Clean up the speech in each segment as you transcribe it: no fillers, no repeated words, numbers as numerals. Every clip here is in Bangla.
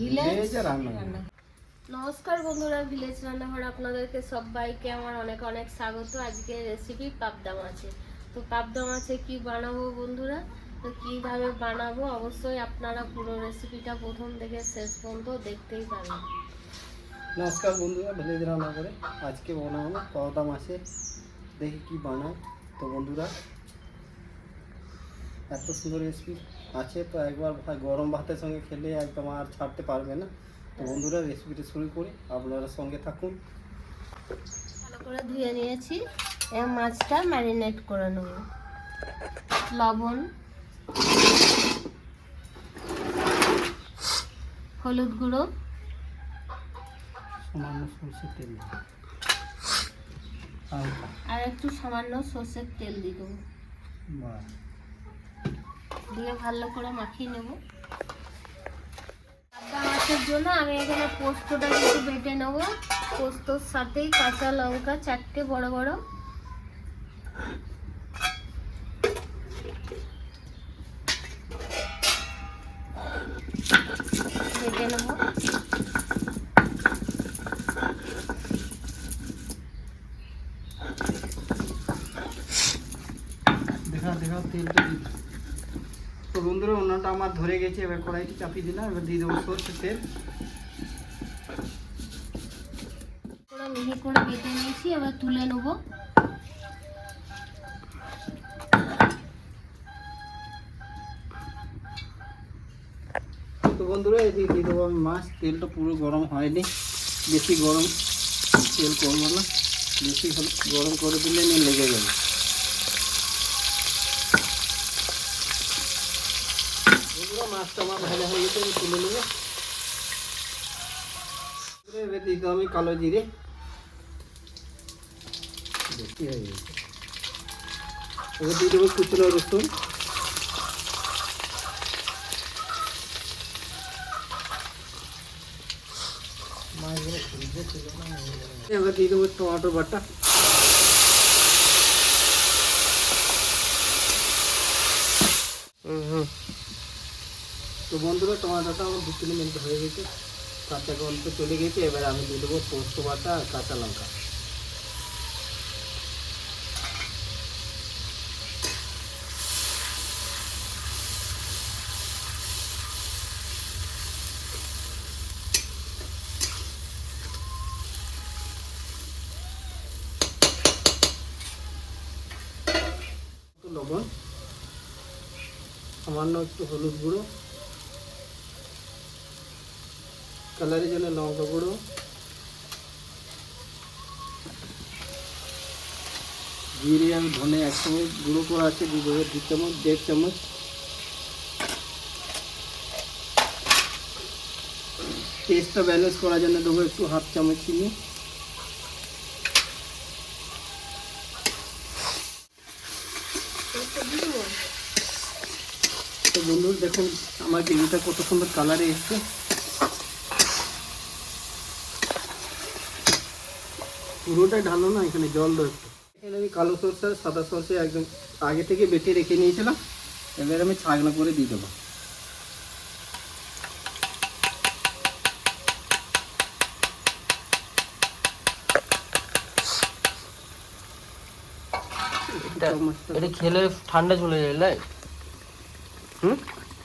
ভিলেজ রান্না। নমস্কার বন্ধুরা, ভিলেজ রান্নাঘর আপনাদেরকে সবাইকে আমার অনেক অনেক স্বাগত। আজকে রেসিপি পাবদা মাছের। তো পাবদা মাছে কি বানাবো বন্ধুরা, তো কিভাবে বানাবো অবশ্যই আপনারা পুরো রেসিপিটা প্রথম থেকে শেষ পর্যন্ত দেখতেই পাবেন। নমস্কার বন্ধুরা, ভিলেজ রান্না করে আজকে বানাবো পাবদা মাছের। দেখি কি বানায়। তো বন্ধুরা, এত সুন্দর রেসিপি আছে, তো একবার গরম ভাতের সঙ্গে খেলে একদম আর ছাড়তে পারবে না। তো বন্ধুরা, রেসিপিটা শুরু করি, আপনারা সঙ্গে থাকুন। ভালো করে ধুয়ে নিয়েছি, এই মাছটা ম্যারিনেট করে নেব। লবণ, হলুদ গুঁড়ো, সামান্য সরষের তেল আর একটু সামান্য সর্ষের তেল দিয়ে দেবো। দিয়ে ভালো করে মাখিয়ে নেব। পাবদা মাছের জন্য আমি এখানে পোস্তটা একটু বেটে নেব। পোস্তর সাথেই কাঁচা লঙ্কা 4টে বড় বড়, বেটে নেব। দেখা তেলটা দিই। তো বন্ধুরা, অন্যটা আমার ধরে গেছে, এবার কড়াইটি চাপিয়ে দিলাম। এবার দিয়ে দেবো সরষের তেল। মিহি করে বেটে নিয়েছি, এবার তুলে নেব। তো বন্ধুরা, এদিকে দিয়ে দেবো আমি মাছ। তেলটা পুরো গরম হয়নি, বেশি গরম তেল করবো না, বেশি গরম করে দিলে নিয়ে লেগে যাবে। বন্ধুরা, মাছটা আমার ভালো হয়ে গেছে, আমি তুলে নেবো। এবার দিয়ে দেবো আমি কালো জিরে, বেশি হয়ে গেছে। এবার দিয়ে দেবো কুচনো রসুন, এবার দিয়ে দেবো টমেটো বাটা, তো বন্ধুরা, টমেটোটা আমার 2-3 মিনিট হয়ে গেছে, কাঁচা গন্ধ চলে গেছে। এবার আমি দিয়ে দেবো পোস্ত বাটা আর কাঁচা লঙ্কা। লবণ, সামান্য একটু হলুদ গুঁড়ো, কালারের জন্য লঙ্কা গুঁড়ো, জিরে আর ধনে 1 চামচ গুঁড়ো করা আছে, দিয়ে দেবো 2 চামচ, 1.5 চামচ। টেস্টটা ব্যালেন্স করার জন্য দেবো একটু 1/2 চামচ চিনি। তো বন্ধুরা, দেখুন আমার গ্রেভিটা কত সুন্দর কালারে এসছে। পুরোটাই ঢালো না, এখানে জল দেবো। এখানে আমি কালো সরষে আর সাদা সরষে একদম আগে থেকে বেটে রেখে নিয়েছিলাম, এবার আমি ছাঁকনা করে দিয়ে দেবো। এটা খেলে ঠান্ডা চলে যায়।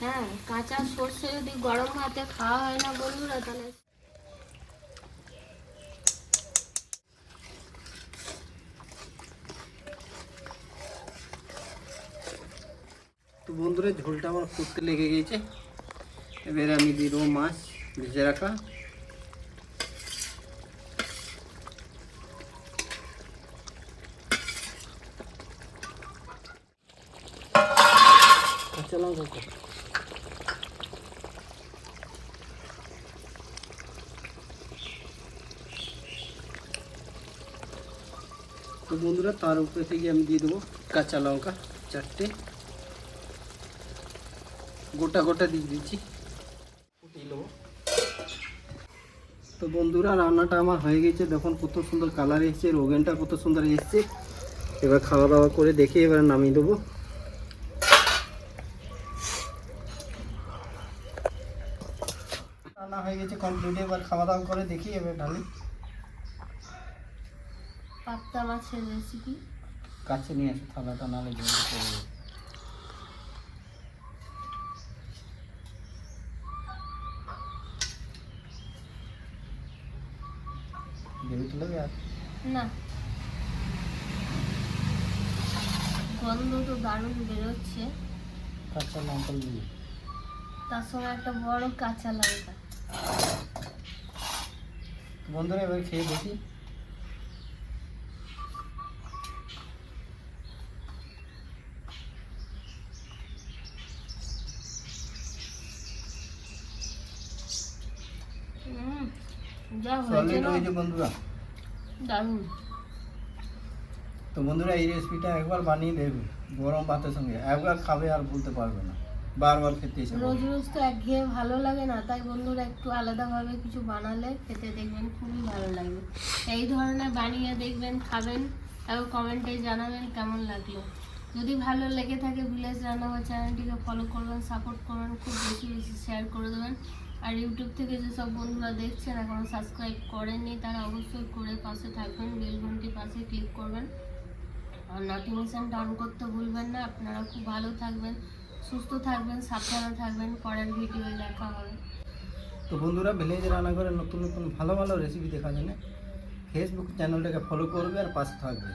হ্যাঁ, কাঁচা সর্ষে যদি গরম ভাতে খাওয়া হয় না বন্ধুরা, তাহলে তো বন্ধুরা, ঝোলটা আমার ফুটতে লেগে গেছে। এবারে আমি দিয়ে দেবো মাছ ভেজে রাখা। কাঁচা লঙ্কা, তো বন্ধুরা, তার উপরে থেকে আমি দিয়ে দেবো কাঁচা লঙ্কা 4টে, গোটা গোটা দিয়ে দিচ্ছি, ফুটিয়ে নেবো। তো বন্ধুরা, রান্নাটা আমার হয়ে গেছে। দেখুন কত সুন্দর কালার এসছে, রোগেনটা কত সুন্দর এসছে। এবার খাওয়া দাওয়া করে দেখে এবার নামিয়ে দেবো। রান্না হয়ে গেছে কমপ্লিট, এবার খাওয়া দাওয়া করে দেখি এবার ঢালি। পাবদা মাছের রেসিপি। কাছে নিয়ে আসো থালাটা, নাহলে জল পড়ে যাবে। দেবে তুলে আর না, গন্ধ তো দারুণ বেরোচ্ছে। কাঁচা লঙ্কা দিয়ে তার সঙ্গে একটা বড় কাঁচা লঙ্কা। বন্ধুরা এবার খেয়ে দেখি। যা হয়েছে সলিড না, হয়েছে বন্ধুরা। দারুণ। তো বন্ধুরা এই রেসিপিটা একবার বানিয়ে দেবে গরম ভাতের সঙ্গে, একবার খাবে আর বলতে পারবে না, বারবার খেতে ইচ্ছে রোজ করবে। রোজ তো একঘেয়ে ভালো লাগে না, তাই বন্ধুরা একটু আলাদাভাবে কিছু বানালে খেতে দেখবেন খুবই ভালো লাগবে। এই ধরনের বানিয়ে দেখবেন, খাবেন, এবং কমেন্টে জানাবেন কেমন লাগলো। যদি ভালো লেগে থাকে ভিলেজ রান্নাঘর চ্যানেলটিকে ফলো করবেন, সাপোর্ট করবেন, খুব বেশি বেশি শেয়ার করে দেবেন। আর ইউটিউব থেকে যেসব বন্ধুরা দেখছেন এখনও সাবস্ক্রাইব করেননি তারা অবশ্যই করে পাশে থাকবেন, বেল ঘন্টি পাশে ক্লিক করবেন, আর নোটিফিকেশানটা অন করতে ভুলবেন না। আপনারা খুব ভালো থাকবেন, সুস্থ থাকবেন, সাবধানে থাকবেন। পরের ভিডিওয়ে দেখা হবে। তো বন্ধুরা ভিলেজ রান্নাঘরে নতুন নতুন ভালো ভালো রেসিপি দেখার জন্য ফেসবুক চ্যানেলটাকে ফলো করবে আর পাশে থাকবে।